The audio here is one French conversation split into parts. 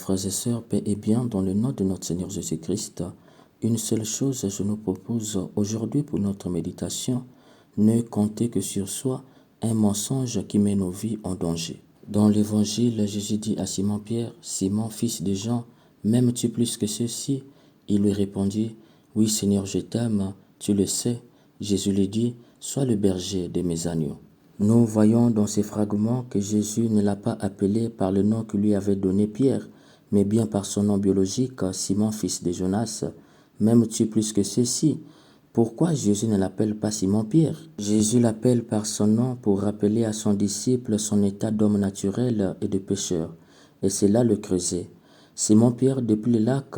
frères et sœurs, paix et bien dans le nom de notre Seigneur Jésus-Christ. Une seule chose je nous propose aujourd'hui pour notre méditation, ne comptez que sur soi, un mensonge qui met nos vies en danger. Dans l'évangile, Jésus dit à Simon-Pierre, « Simon, fils de Jean, m'aimes-tu plus que ceux-ci » Il lui répondit, « Oui Seigneur, je t'aime, tu le sais. » Jésus lui dit, « Sois le berger de mes agneaux. » Nous voyons dans ces fragments que Jésus ne l'a pas appelé par le nom que lui avait donné Pierre, mais bien par son nom biologique, Simon, fils de Jonas. M'aimes-tu plus que ceux-ci ? Pourquoi Jésus ne l'appelle pas Simon-Pierre ? Jésus l'appelle par son nom pour rappeler à son disciple son état d'homme naturel et de pécheur. Et c'est là le creuset. Simon-Pierre, depuis le lac,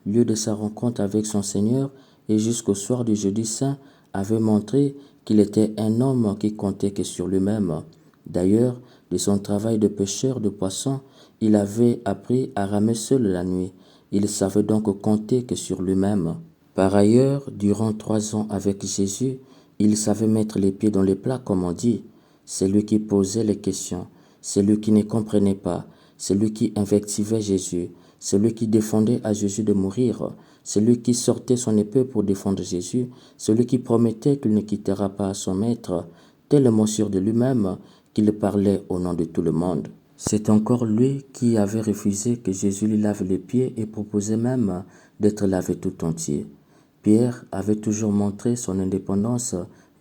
lieu de sa rencontre avec son Seigneur, et jusqu'au soir du jeudi saint, avait montré qu'il était un homme qui comptait que sur lui-même. D'ailleurs, de son travail de pêcheur de poissons, il avait appris à ramer seul la nuit. Il savait donc compter que sur lui-même. Par ailleurs, durant 3 ans avec Jésus, il savait mettre les pieds dans les plats, comme on dit. C'est lui qui posait les questions, c'est lui qui ne comprenait pas, c'est lui qui invectivait Jésus, c'est lui qui défendait à Jésus de mourir, c'est lui qui sortait son épée pour défendre Jésus, celui qui promettait qu'il ne quittera pas son maître, tellement sûr de lui-même qu'il parlait au nom de tout le monde. C'est encore lui qui avait refusé que Jésus lui lave les pieds et proposait même d'être lavé tout entier. Pierre avait toujours montré son indépendance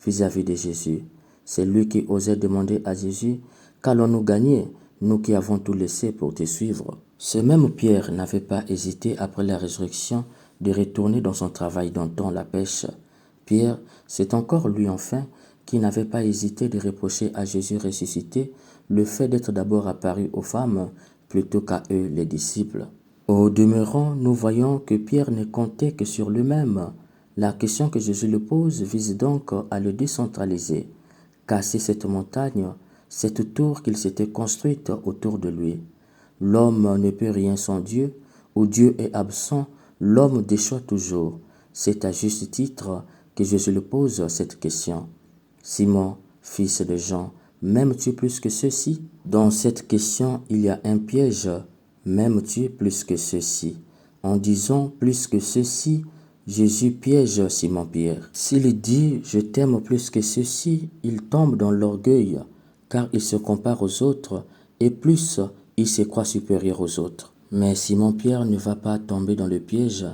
vis-à-vis de Jésus. C'est lui qui osait demander à Jésus, « Qu'allons-nous gagner, nous qui avons tout laissé pour te suivre ?» Ce même Pierre n'avait pas hésité après la résurrection de retourner dans son travail d'antan, la pêche. Pierre, c'est encore lui enfin qui n'avait pas hésité de reprocher à Jésus ressuscité le fait d'être d'abord apparu aux femmes plutôt qu'à eux les disciples. Au demeurant, nous voyons que Pierre ne comptait que sur lui-même. La question que Jésus lui pose vise donc à le décentraliser, casser cette montagne, cette tour qu'il s'était construite autour de lui. L'homme ne peut rien sans Dieu, où Dieu est absent, l'homme déchoit toujours. C'est à juste titre que Jésus lui pose cette question. Simon, fils de Jean, m'aimes-tu plus que ceux-ci ? Dans cette question, il y a un piège. M'aimes-tu plus que ceux-ci ? En disant plus que ceux-ci, Jésus piège Simon-Pierre. S'il dit « je t'aime plus que ceux-ci », il tombe dans l'orgueil, car il se compare aux autres, et plus il se croit supérieur aux autres. Mais Simon-Pierre ne va pas tomber dans le piège.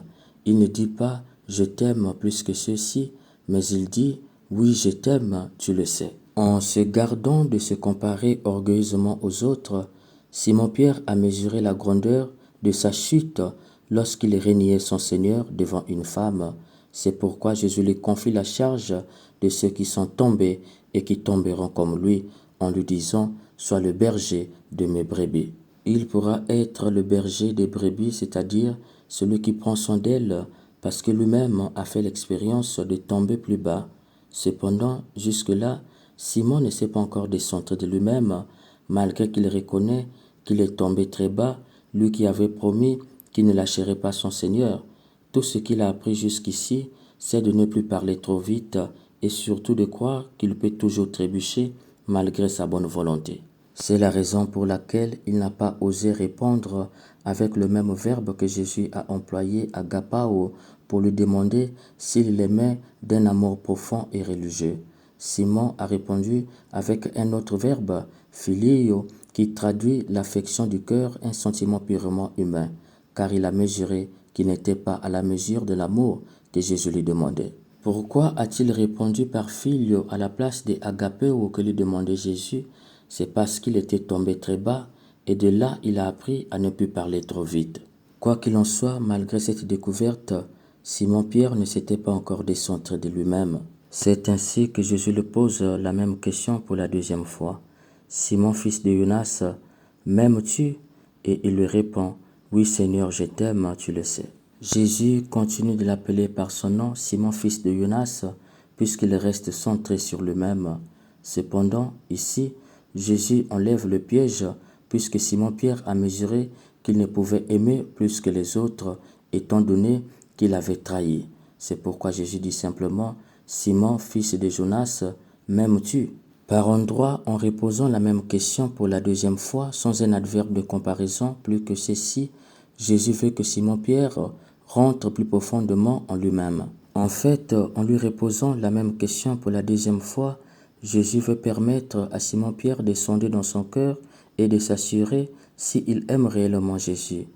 Il ne dit pas « je t'aime plus que ceux-ci », mais il dit « oui, je t'aime, tu le sais ». En se gardant de se comparer orgueilleusement aux autres, Simon-Pierre a mesuré la grandeur de sa chute lorsqu'il régnait son Seigneur devant une femme. C'est pourquoi Jésus lui confie la charge de ceux qui sont tombés et qui tomberont comme lui, en lui disant « Sois le berger de mes brebis ». Il pourra être le berger des brebis, c'est-à-dire celui qui prend soin d'elles, parce que lui-même a fait l'expérience de tomber plus bas. Cependant, jusque-là, Simon ne s'est pas encore décentré de lui-même, malgré qu'il reconnaît qu'il est tombé très bas, lui qui avait promis qu'il ne lâcherait pas son Seigneur. Tout ce qu'il a appris jusqu'ici, c'est de ne plus parler trop vite et surtout de croire qu'il peut toujours trébucher malgré sa bonne volonté. C'est la raison pour laquelle il n'a pas osé répondre avec le même verbe que Jésus a employé à agapao pour lui demander s'il l'aimait d'un amour profond et religieux. Simon a répondu avec un autre verbe, phileo, qui traduit l'affection du cœur, un sentiment purement humain, car il a mesuré qu'il n'était pas à la mesure de l'amour que Jésus lui demandait. Pourquoi a-t-il répondu par phileo à la place de agapeo que lui demandait Jésus ? C'est parce qu'il était tombé très bas et de là il a appris à ne plus parler trop vite. Quoi qu'il en soit, malgré cette découverte, Simon-Pierre ne s'était pas encore décentré de lui-même. C'est ainsi que Jésus lui pose la même question pour la deuxième fois. Simon, fils de Jonas, m'aimes-tu ? Et il lui répond, oui Seigneur, je t'aime, tu le sais. Jésus continue de l'appeler par son nom, Simon, fils de Jonas, puisqu'il reste centré sur lui-même. Cependant, ici, Jésus enlève le piège, puisque Simon-Pierre a mesuré qu'il ne pouvait aimer plus que les autres, étant donné qu'il avait trahi. C'est pourquoi Jésus dit simplement, Simon, fils de Jonas, m'aimes-tu ? Par endroit, en reposant la même question pour la deuxième fois, sans un adverbe de comparaison, plus que ceci, Jésus veut que Simon-Pierre rentre plus profondément en lui-même. En fait, en lui reposant la même question pour la deuxième fois, Jésus veut permettre à Simon-Pierre de sonder dans son cœur et de s'assurer s'il aime réellement Jésus.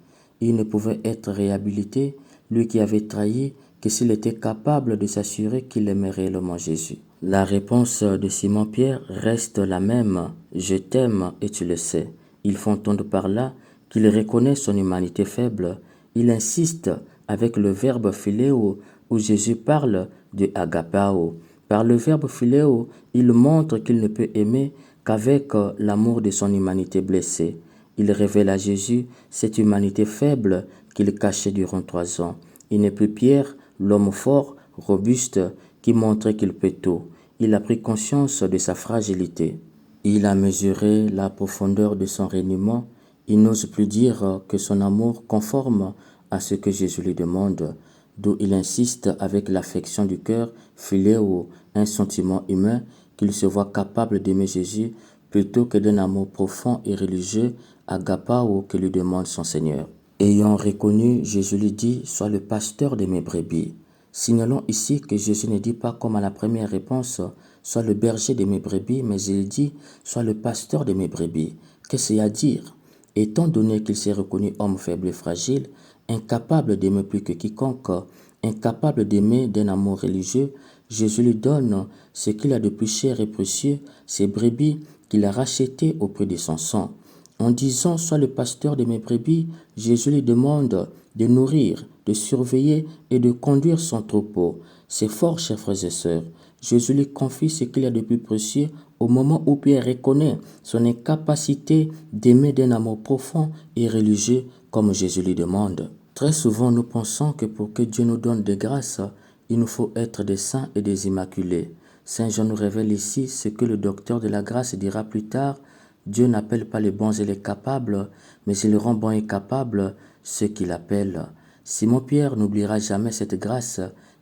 Il ne pouvait être réhabilité, lui qui avait trahi, que s'il était capable de s'assurer qu'il aimait réellement Jésus. La réponse de Simon-Pierre reste la même, « Je t'aime et tu le sais ». Il faut entendre par là qu'il reconnaît son humanité faible. Il insiste avec le verbe philéo où Jésus parle de agapao. Par le verbe philéo, il montre qu'il ne peut aimer qu'avec l'amour de son humanité blessée. Il révèle à Jésus cette humanité faible qu'il cachait durant 3 ans. Il n'est plus Pierre, l'homme fort, robuste, qui montrait qu'il peut tout. Il a pris conscience de sa fragilité. Il a mesuré la profondeur de son reniement. Il n'ose plus dire que son amour conforme à ce que Jésus lui demande, d'où il insiste avec l'affection du cœur, philéo, un sentiment humain, qu'il se voit capable d'aimer Jésus plutôt que d'un amour profond et religieux, agapao, que lui demande son Seigneur. Ayant reconnu, Jésus lui dit « Sois le pasteur de mes brebis ». Signalons ici que Jésus ne dit pas comme à la première réponse « Sois le berger de mes brebis », mais il dit « Sois le pasteur de mes brebis ». Qu'est-ce qu'il y a à dire? Étant donné qu'il s'est reconnu homme faible et fragile, incapable d'aimer plus que quiconque, incapable d'aimer d'un amour religieux, Jésus lui donne ce qu'il a de plus cher et précieux, ses brebis qu'il a rachetées au prix de son sang. En disant « Sois le pasteur de mes brebis », Jésus lui demande de nourrir, de surveiller et de conduire son troupeau. C'est fort, chers frères et sœurs. Jésus lui confie ce qu'il a de plus précieux au moment où Pierre reconnaît son incapacité d'aimer d'un amour profond et religieux comme Jésus lui demande. Très souvent, nous pensons que pour que Dieu nous donne des grâces, il nous faut être des saints et des immaculés. Saint Jean nous révèle ici ce que le docteur de la grâce dira plus tard. Dieu n'appelle pas les bons et les capables, mais il rend bons et capables ceux qu'il appelle. Simon-Pierre n'oubliera jamais cette grâce.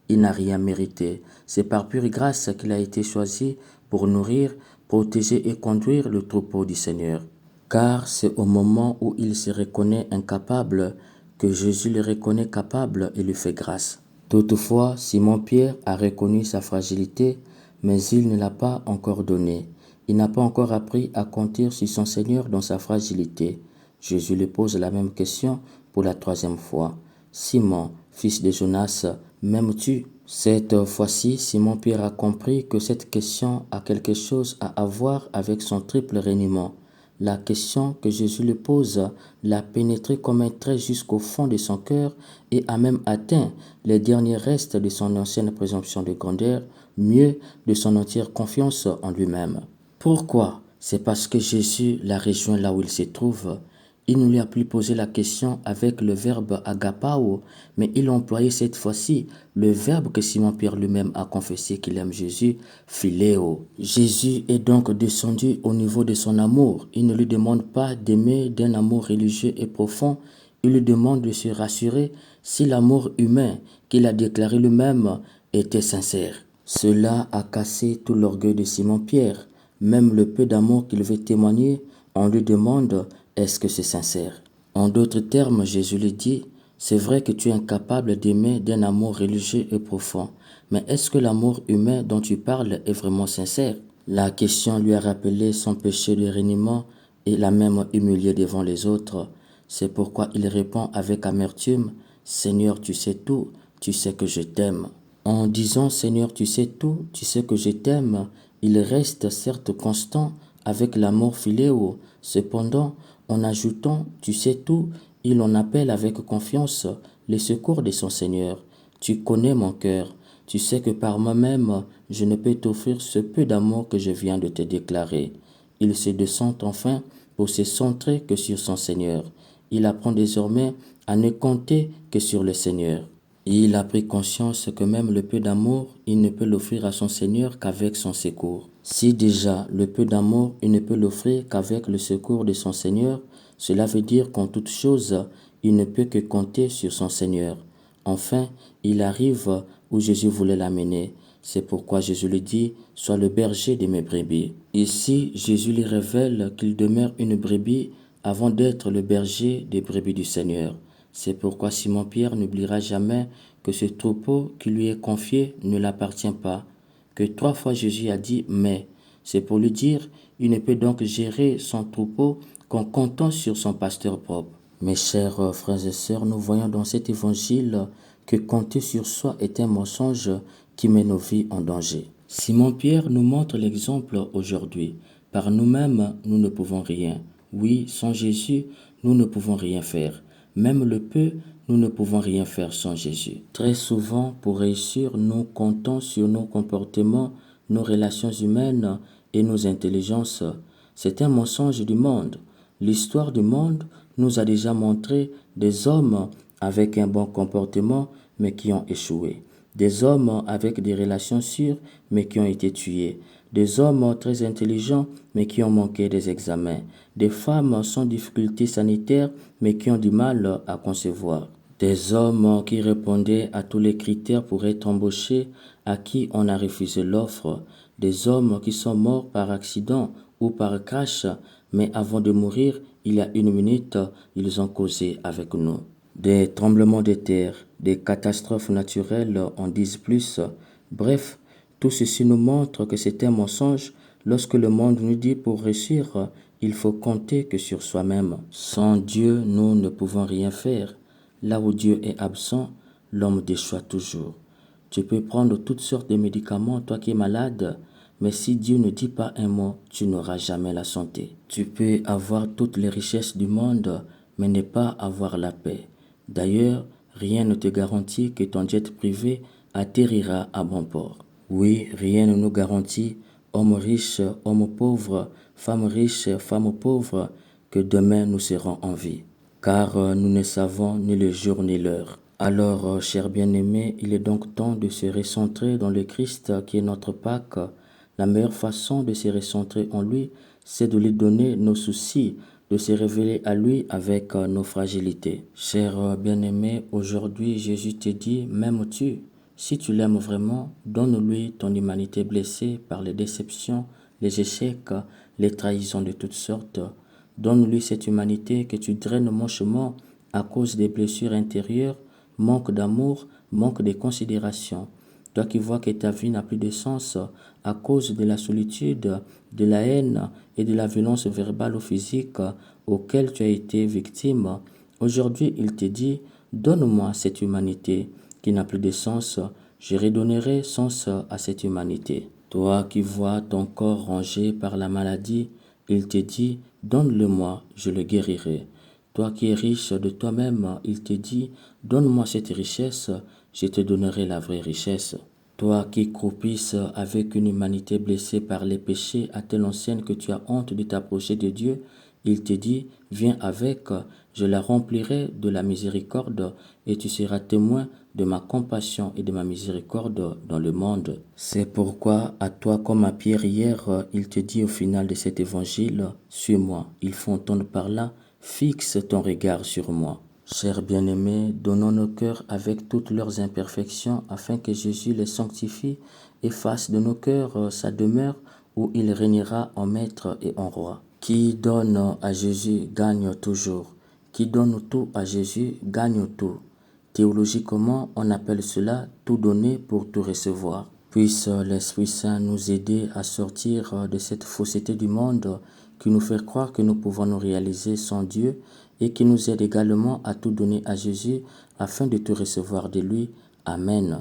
Il n'a rien mérité. C'est par pure grâce qu'il a été choisi pour nourrir, protéger et conduire le troupeau du Seigneur. Car c'est au moment où il se reconnaît incapable que Jésus le reconnaît capable et lui fait grâce. Toutefois, Simon-Pierre a reconnu sa fragilité, mais il ne l'a pas encore donnée. Il n'a pas encore appris à compter sur son Seigneur dans sa fragilité. Jésus lui pose la même question pour la 3e fois. « Simon, fils de Jonas, m'aimes-tu » Cette fois-ci, Simon-Pierre a compris que cette question a quelque chose à voir avec son triple reniement. La question que Jésus lui pose l'a pénétré comme un trait jusqu'au fond de son cœur et a même atteint les derniers restes de son ancienne présomption de grandeur, mieux de son entière confiance en lui-même. Pourquoi? C'est parce que Jésus l'a rejoint là où il se trouve. Il ne lui a plus posé la question avec le verbe agapao, mais il a employé cette fois-ci le verbe que Simon-Pierre lui-même a confessé qu'il aime Jésus, philéo. Jésus est donc descendu au niveau de son amour. Il ne lui demande pas d'aimer d'un amour religieux et profond. Il lui demande de se rassurer si l'amour humain qu'il a déclaré lui-même était sincère. Cela a cassé tout l'orgueil de Simon-Pierre. Même le peu d'amour qu'il veut témoigner, on lui demande « Est-ce que c'est sincère ?» En d'autres termes, Jésus lui dit « C'est vrai que tu es incapable d'aimer d'un amour religieux et profond, mais est-ce que l'amour humain dont tu parles est vraiment sincère ?» La question lui a rappelé son péché de reniement et l'a même humilié devant les autres. C'est pourquoi il répond avec amertume « Seigneur, tu sais tout, tu sais que je t'aime. » En disant « Seigneur, tu sais tout, tu sais que je t'aime », il reste certes constant avec l'amour philéo. Cependant, en ajoutant « tu sais tout », il en appelle avec confiance les secours de son Seigneur. Tu connais mon cœur, tu sais que par moi-même, je ne peux t'offrir ce peu d'amour que je viens de te déclarer. Il se descend enfin pour se centrer que sur son Seigneur. Il apprend désormais à ne compter que sur le Seigneur. Il a pris conscience que même le peu d'amour, il ne peut l'offrir à son Seigneur qu'avec son secours. Si déjà le peu d'amour, il ne peut l'offrir qu'avec le secours de son Seigneur, cela veut dire qu'en toute chose, il ne peut que compter sur son Seigneur. Enfin, il arrive où Jésus voulait l'amener. C'est pourquoi Jésus lui dit « Sois le berger de mes brebis ». Ici, Jésus lui révèle qu'il demeure une brebis avant d'être le berger des brebis du Seigneur. C'est pourquoi Simon-Pierre n'oubliera jamais que ce troupeau qui lui est confié ne l'appartient pas, que 3 fois Jésus a dit « mais ». C'est pour lui dire, il ne peut donc gérer son troupeau qu'en comptant sur son pasteur propre. Mes chers frères et sœurs, nous voyons dans cet évangile que compter sur soi est un mensonge qui met nos vies en danger. Simon-Pierre nous montre l'exemple aujourd'hui. Par nous-mêmes, nous ne pouvons rien. Oui, sans Jésus, nous ne pouvons rien faire. Même le peu, nous ne pouvons rien faire sans Jésus. Très souvent, pour réussir, nous comptons sur nos comportements, nos relations humaines et nos intelligences. C'est un mensonge du monde. L'histoire du monde nous a déjà montré des hommes avec un bon comportement, mais qui ont échoué. Des hommes avec des relations sûres, mais qui ont été tués. Des hommes très intelligents, mais qui ont manqué des examens. Des femmes sans difficultés sanitaires, mais qui ont du mal à concevoir. Des hommes qui répondaient à tous les critères pour être embauchés, à qui on a refusé l'offre. Des hommes qui sont morts par accident ou par crash, mais avant de mourir, il y a 1 minute, ils ont causé avec nous. Des tremblements de terre, des catastrophes naturelles en disent plus. Bref, tout ceci nous montre que c'est un mensonge lorsque le monde nous dit pour réussir, il faut compter que sur soi-même. Sans Dieu, nous ne pouvons rien faire. Là où Dieu est absent, l'homme déchoit toujours. Tu peux prendre toutes sortes de médicaments, toi qui es malade, mais si Dieu ne dit pas un mot, tu n'auras jamais la santé. Tu peux avoir toutes les richesses du monde, mais ne pas avoir la paix. D'ailleurs, rien ne te garantit que ton jet privé atterrira à bon port. Oui, rien ne nous garantit, homme riche, homme pauvre, femme riche, femme pauvre, que demain nous serons en vie. Car nous ne savons ni le jour ni l'heure. Alors, chers bien-aimés, il est donc temps de se recentrer dans le Christ qui est notre Pâque. La meilleure façon de se recentrer en lui, c'est de lui donner nos soucis, de se révéler à lui avec nos fragilités. Cher bien-aimé, aujourd'hui Jésus te dit, m'aimes-tu? Si tu l'aimes vraiment, donne-lui ton humanité blessée par les déceptions, les échecs, les trahisons de toutes sortes. Donne-lui cette humanité que tu draines manchement à cause des blessures intérieures, manque d'amour, manque de considération. Toi qui vois que ta vie n'a plus de sens à cause de la solitude, de la haine et de la violence verbale ou physique auquel tu as été victime, aujourd'hui il te dit, donne-moi cette humanité qui n'a plus de sens, je redonnerai sens à cette humanité. Toi qui vois ton corps rongé par la maladie, il te dit, donne-le-moi, je le guérirai. Toi qui es riche de toi-même, il te dit, donne-moi cette richesse, je te donnerai la vraie richesse. Toi qui croupisses avec une humanité blessée par les péchés à telle enseigne que tu as honte de t'approcher de Dieu, il te dit, viens avec, je la remplirai de la miséricorde et tu seras témoin de ma compassion et de ma miséricorde dans le monde. C'est pourquoi à toi comme à Pierre hier, il te dit au final de cet évangile, suis-moi. Il faut entendre par là, fixe ton regard sur moi. Chers bien-aimés, donnons nos cœurs avec toutes leurs imperfections afin que Jésus les sanctifie et fasse de nos cœurs sa demeure où il régnera en maître et en roi. Qui donne à Jésus gagne toujours. Qui donne tout à Jésus gagne tout. Théologiquement, on appelle cela tout donner pour tout recevoir. Puisse l'Esprit Saint nous aider à sortir de cette fausseté du monde qui nous fait croire que nous pouvons nous réaliser sans Dieu et qui nous aide également à tout donner à Jésus afin de tout recevoir de lui. Amen.